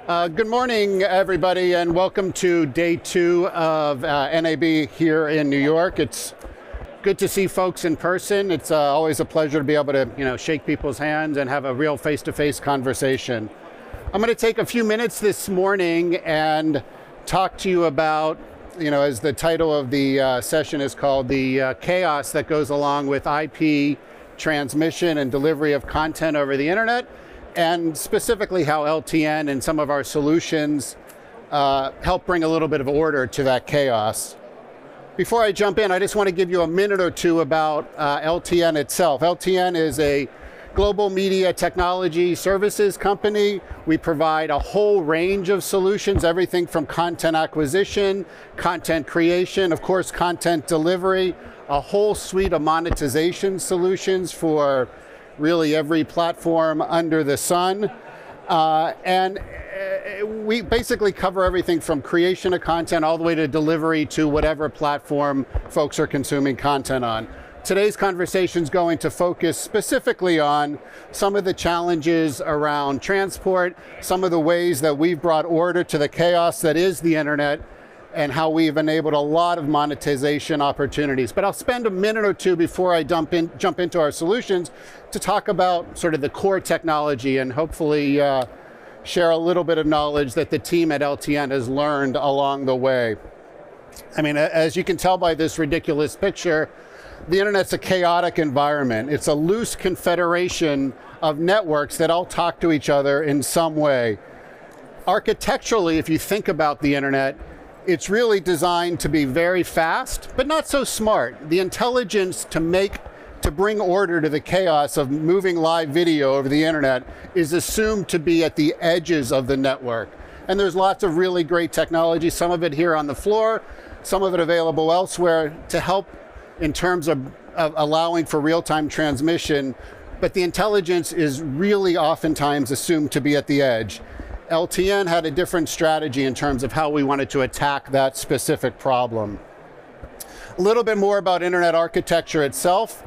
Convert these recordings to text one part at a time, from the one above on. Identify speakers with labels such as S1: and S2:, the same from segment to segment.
S1: Good morning, everybody, and welcome to day 2 of NAB here in New York. It's good to see folks in person. It's always a pleasure to be able to, shake people's hands and have a real face-to-face conversation. I'm going to take a few minutes this morning and talk to you about, as the title of the session is called, the chaos that goes along with IP transmission and delivery of content over the internet, and specifically how LTN and some of our solutions help bring a little bit of order to that chaos. Before I jump in, I just want to give you a minute or two about LTN itself. LTN is a global media technology services company. We provide a whole range of solutions, everything from content acquisition, content creation, of course, content delivery, a whole suite of monetization solutions for really every platform under the sun. And we basically cover everything from creation of content all the way to delivery to whatever platform folks are consuming content on. Today's conversation is going to focus specifically on some of the challenges around transport, some of the ways that we've brought order to the chaos that is the internet, and how we've enabled a lot of monetization opportunities. But I'll spend a minute or two before I jump into our solutions to talk about sort of the core technology and hopefully share a little bit of knowledge that the team at LTN has learned along the way. I mean, as you can tell by this ridiculous picture, the internet's a chaotic environment. It's a loose confederation of networks that all talk to each other in some way. Architecturally, if you think about the internet, it's really designed to be very fast, but not so smart. The intelligence to bring order to the chaos of moving live video over the internet is assumed to be at the edges of the network. And there's lots of really great technology, some of it here on the floor, some of it available elsewhere to help in terms of allowing for real-time transmission, but the intelligence is really oftentimes assumed to be at the edge. LTN had a different strategy in terms of how we wanted to attack that specific problem. A little bit more about internet architecture itself.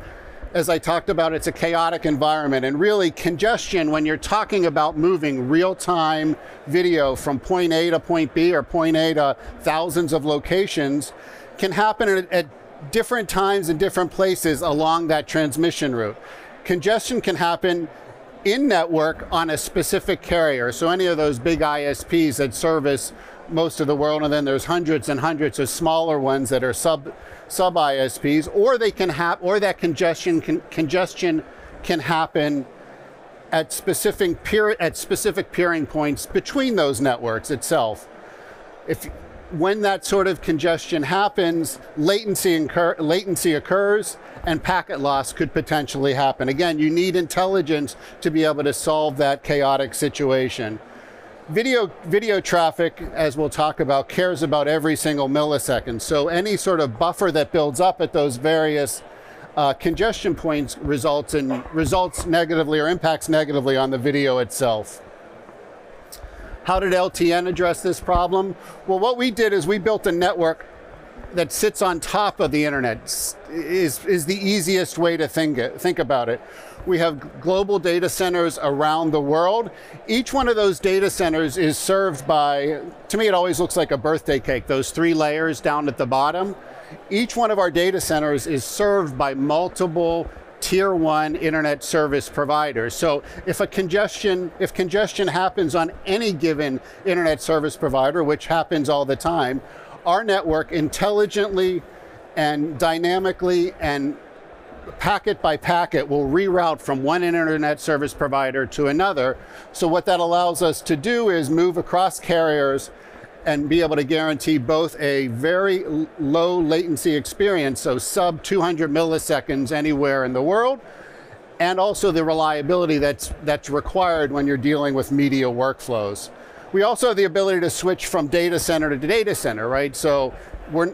S1: As I talked about, it's a chaotic environment, and really congestion when you're talking about moving real-time video from point A to point B or point A to thousands of locations can happen at different times in different places along that transmission route. Congestion can happen in-network on a specific carrier, so any of those big ISPs that service most of the world, and then there's hundreds and hundreds of smaller ones that are sub ISPs, or they can that congestion can happen at specific peering points between those networks itself. When that sort of congestion happens, latency occurs, and packet loss could potentially happen. Again, you need intelligence to be able to solve that chaotic situation. Video traffic, as we'll talk about, cares about every single millisecond. So any sort of buffer that builds up at those various congestion points results negatively or impacts negatively on the video itself. How did LTN address this problem? Well, what we did is we built a network that sits on top of the internet. Is the easiest way to think about it. We have global data centers around the world. Each one of those data centers is served by, to me it always looks like a birthday cake, those 3 layers down at the bottom. Each one of our data centers is served by multiple Tier 1 internet service providers. So if congestion happens on any given internet service provider, which happens all the time, our network intelligently and dynamically and packet by packet will reroute from one internet service provider to another. So what that allows us to do is move across carriers and be able to guarantee both a very low latency experience, so sub 200 milliseconds anywhere in the world, and also the reliability that's required when you're dealing with media workflows. We also have the ability to switch from data center to data center, right? So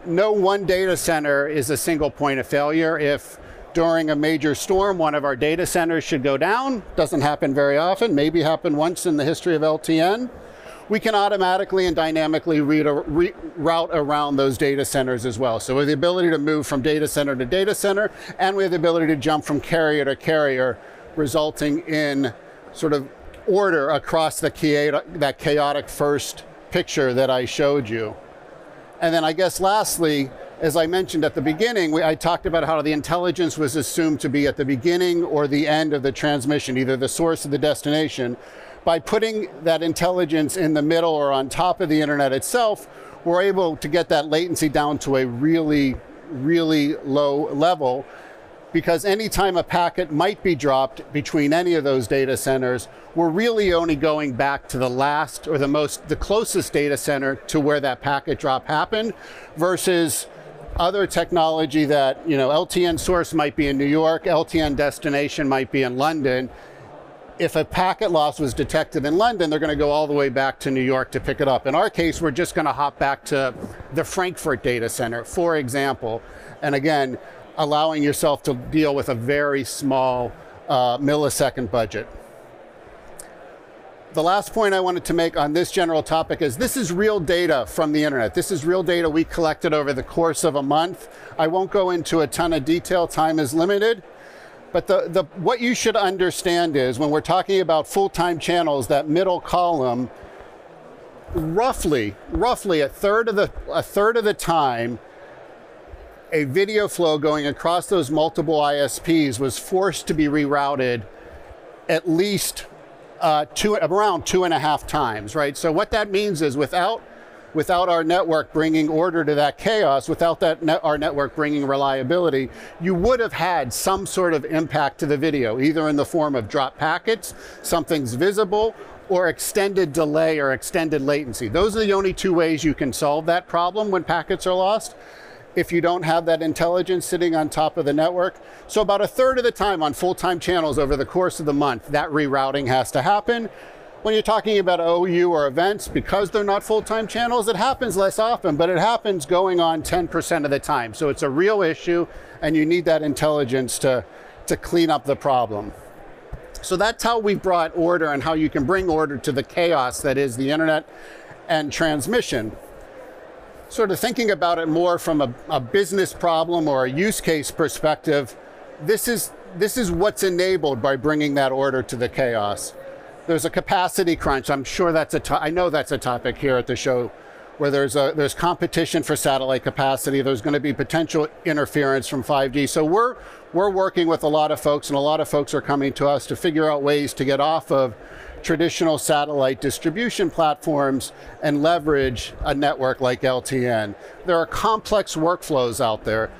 S1: no one data center is a single point of failure. If during a major storm, one of our data centers should go down, doesn't happen very often, maybe happened once in the history of LTN, we can automatically and dynamically route around those data centers as well. So we have the ability to move from data center to data center, and we have the ability to jump from carrier to carrier, resulting in sort of order across that chaotic first picture that I showed you. And then I guess lastly, as I mentioned at the beginning, I talked about how the intelligence was assumed to be at the beginning or the end of the transmission, either the source or the destination. By putting that intelligence in the middle or on top of the internet itself, we're able to get that latency down to a really, really low level, because anytime a packet might be dropped between any of those data centers, we're really only going back to the last or the closest data center to where that packet drop happened, versus other technology that, LTN source might be in New York, LTN destination might be in London. If a packet loss was detected in London, they're going to go all the way back to New York to pick it up. In our case, we're just going to hop back to the Frankfurt data center, for example. And again, allowing yourself to deal with a very small millisecond budget. The last point I wanted to make on this general topic is this is real data from the internet. This is real data we collected over the course of a month. I won't go into a ton of detail, time is limited. But what you should understand is when we're talking about full-time channels, that middle column, roughly a third of the time, a video flow going across those multiple ISPs was forced to be rerouted at least around 2.5 times, right? So what that means is without our network bringing order to that chaos, without our network bringing reliability, you would have had some sort of impact to the video, either in the form of dropped packets, something's visible, or extended delay or extended latency. Those are the only two ways you can solve that problem when packets are lost, if you don't have that intelligence sitting on top of the network. So about a third of the time on full-time channels over the course of the month, that rerouting has to happen. When you're talking about OU or events, because they're not full-time channels, it happens less often, but it happens going on 10% of the time. So it's a real issue, and you need that intelligence to clean up the problem. So that's how we brought order and how you can bring order to the chaos that is the internet and transmission. Sort of thinking about it more from a business problem or a use case perspective, this is what's enabled by bringing that order to the chaos. There's a capacity crunch. I'm sure I know that's a topic here at the show, where there's competition for satellite capacity. There's going to be potential interference from 5G. So we're working with a lot of folks, and a lot of folks are coming to us to figure out ways to get off of traditional satellite distribution platforms and leverage a network like LTN. There are complex workflows out there.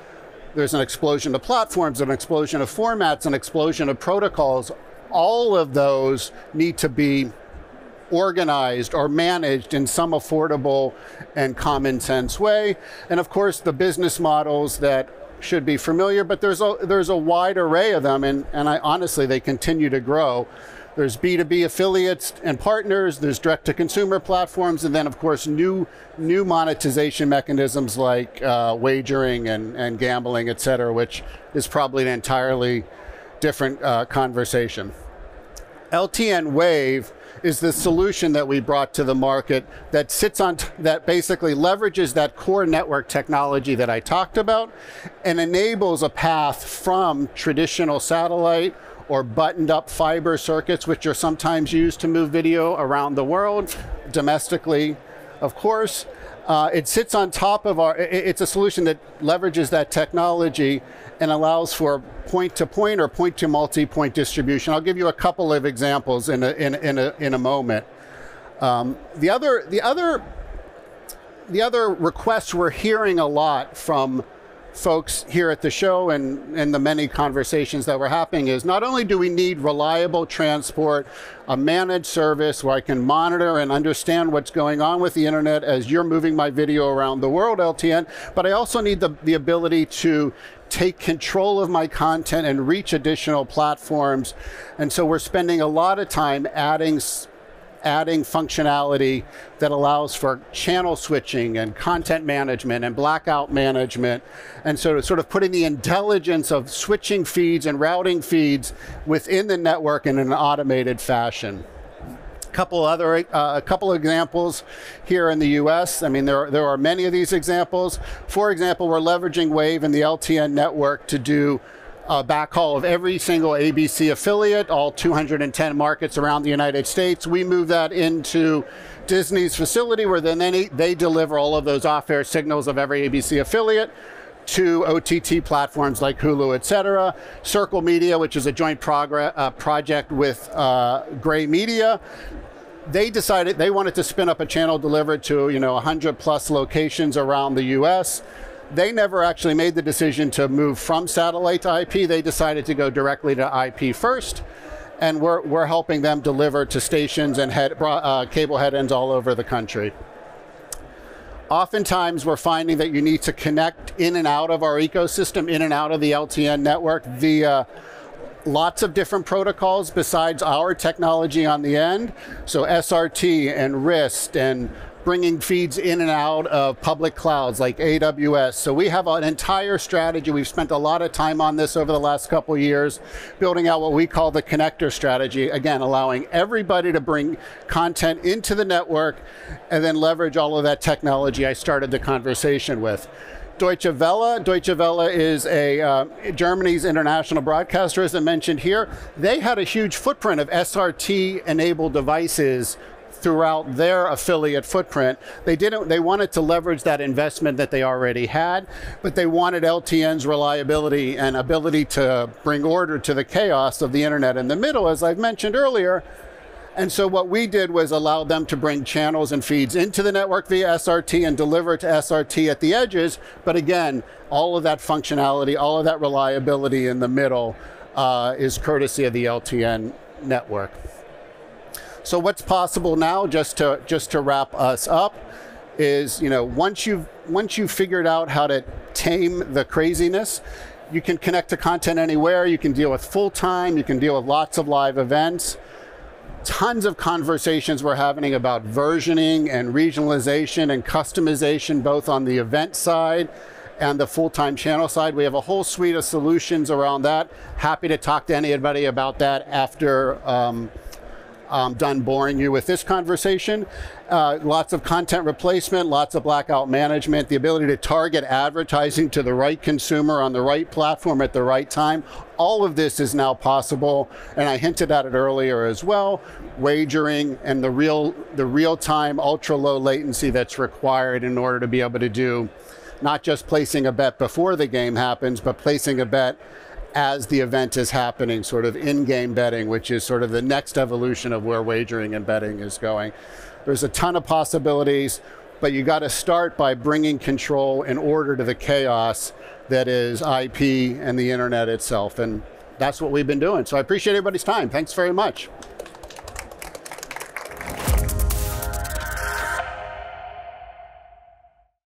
S1: There's an explosion of platforms, an explosion of formats, an explosion of protocols. All of those need to be organized or managed in some affordable and common sense way. And of course, the business models that should be familiar, but there's a wide array of them, and honestly, they continue to grow. There's B2B affiliates and partners, there's direct-to-consumer platforms, and then of course new monetization mechanisms like wagering and gambling, et cetera, which is probably an entirely different conversation. LTN Wave is the solution that we brought to the market that that basically leverages that core network technology that I talked about and enables a path from traditional satellite or buttoned up fiber circuits, which are sometimes used to move video around the world, domestically, of course. It sits on top of it's a solution that leverages that technology and allows for point-to-point or point-to-multi-point distribution. I'll give you a couple of examples in a moment. The other requests we're hearing a lot from folks here at the show and the many conversations that were happening is not only do we need reliable transport, a managed service where I can monitor and understand what's going on with the internet as you're moving my video around the world, LTN, but I also need the ability to take control of my content and reach additional platforms. And so we're spending a lot of time adding functionality that allows for channel switching and content management and blackout management. And so sort of putting the intelligence of switching feeds and routing feeds within the network in an automated fashion. A couple examples here in the US. I mean, there are many of these examples. For example, we're leveraging Wave and the LTN network to do backhaul of every single ABC affiliate, all 210 markets around the United States. We move that into Disney's facility, where then they deliver all of those off-air signals of every ABC affiliate to OTT platforms like Hulu, etc. Circle Media, which is a joint project with Gray Media, they decided they wanted to spin up a channel delivered to 100 plus locations around the US. They never actually made the decision to move from satellite to IP. They decided to go directly to IP first, and we're helping them deliver to stations and cable head ends all over the country. Oftentimes, we're finding that you need to connect in and out of our ecosystem, in and out of the LTN network via lots of different protocols besides our technology on the end. So SRT and RIST and bringing feeds in and out of public clouds like AWS. So we have an entire strategy. We've spent a lot of time on this over the last couple of years, building out what we call the connector strategy. Again, allowing everybody to bring content into the network and then leverage all of that technology I started the conversation with. Deutsche Welle. Deutsche Welle is Germany's international broadcaster, as I mentioned here. They had a huge footprint of SRT-enabled devices throughout their affiliate footprint. They wanted to leverage that investment that they already had, but they wanted LTN's reliability and ability to bring order to the chaos of the internet in the middle, as I've mentioned earlier. And so what we did was allow them to bring channels and feeds into the network via SRT and deliver to SRT at the edges. But again, all of that functionality, all of that reliability in the middle is courtesy of the LTN network. So what's possible now, just to wrap us up, is once you've figured out how to tame the craziness, you can connect to content anywhere. You can deal with full time. You can deal with lots of live events. Tons of conversations we're having about versioning and regionalization and customization, both on the event side and the full-time channel side. We have a whole suite of solutions around that. Happy to talk to anybody about that after I'm done boring you with this conversation. Lots of content replacement, lots of blackout management, the ability to target advertising to the right consumer on the right platform at the right time. All of this is now possible, and I hinted at it earlier as well. Wagering and the real-time, ultra-low latency that's required in order to be able to do not just placing a bet before the game happens, but placing a bet as the event is happening, sort of in-game betting, which is sort of the next evolution of where wagering and betting is going. There's a ton of possibilities, but you got to start by bringing control and order to the chaos that is IP and the internet itself. And that's what we've been doing. So I appreciate everybody's time. Thanks very much.